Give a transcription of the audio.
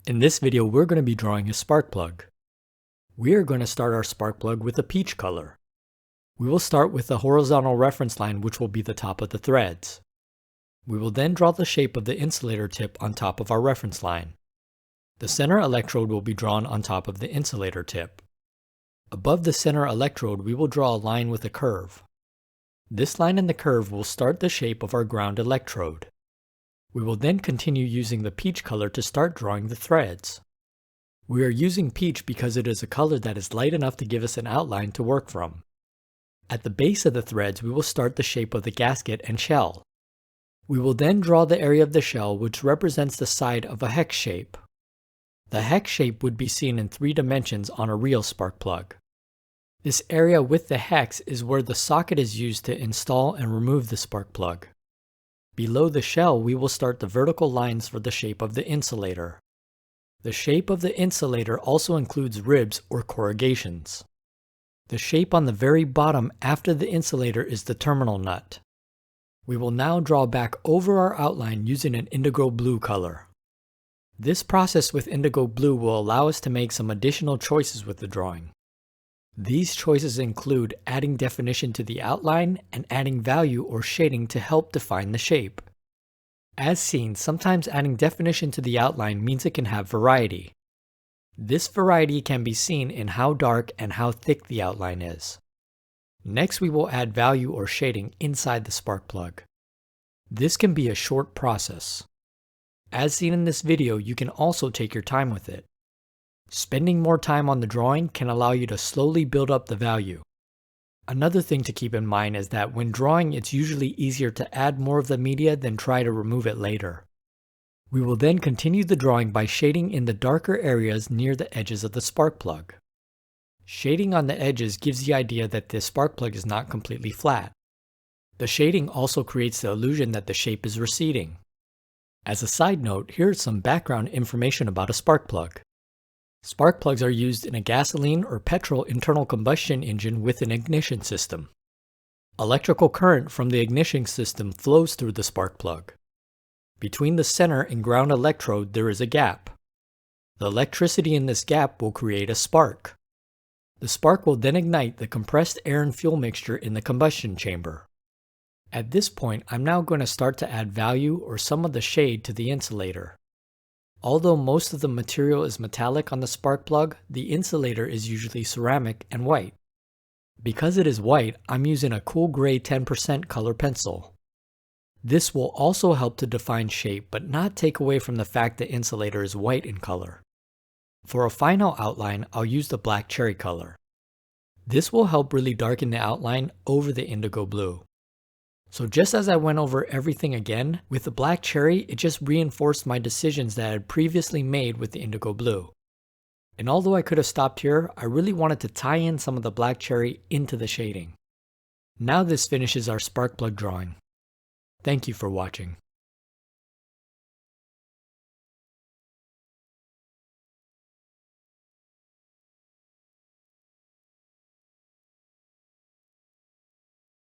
In this video, we're going to be drawing a spark plug. We are going to start our spark plug with a peach color. We will start with the horizontal reference line, which will be the top of the threads. We will then draw the shape of the insulator tip on top of our reference line. The center electrode will be drawn on top of the insulator tip. Above the center electrode, we will draw a line with a curve. This line and the curve will start the shape of our ground electrode. We will then continue using the peach color to start drawing the threads. We are using peach because it is a color that is light enough to give us an outline to work from. At the base of the threads, we will start the shape of the gasket and shell. We will then draw the area of the shell, which represents the side of a hex shape. The hex shape would be seen in 3 dimensions on a real spark plug. This area with the hex is where the socket is used to install and remove the spark plug. Below the shell, we will start the vertical lines for the shape of the insulator. The shape of the insulator also includes ribs or corrugations. The shape on the very bottom after the insulator is the terminal nut. We will now draw back over our outline using an indigo blue color. This process with indigo blue will allow us to make some additional choices with the drawing. These choices include adding definition to the outline and adding value or shading to help define the shape. As seen, sometimes adding definition to the outline means it can have variety. This variety can be seen in how dark and how thick the outline is. Next, we will add value or shading inside the spark plug. This can be a short process. As seen in this video, you can also take your time with it. Spending more time on the drawing can allow you to slowly build up the value. Another thing to keep in mind is that when drawing, it's usually easier to add more of the media than try to remove it later. We will then continue the drawing by shading in the darker areas near the edges of the spark plug. Shading on the edges gives the idea that this spark plug is not completely flat. The shading also creates the illusion that the shape is receding. As a side note, here is some background information about a spark plug. Spark plugs are used in a gasoline or petrol internal combustion engine with an ignition system. Electrical current from the ignition system flows through the spark plug. Between the center and ground electrode, there is a gap. The electricity in this gap will create a spark. The spark will then ignite the compressed air and fuel mixture in the combustion chamber. At this point, I'm now going to start to add value or some of the shade to the insulator. Although most of the material is metallic on the spark plug, the insulator is usually ceramic and white. Because it is white, I'm using a cool gray 10% color pencil. This will also help to define shape, but not take away from the fact the insulator is white in color. For a final outline, I'll use the black cherry color. This will help really darken the outline over the indigo blue. So just as I went over everything again, with the black cherry, it just reinforced my decisions that I had previously made with the indigo blue. And although I could have stopped here, I really wanted to tie in some of the black cherry into the shading. Now this finishes our spark plug drawing. Thank you for watching.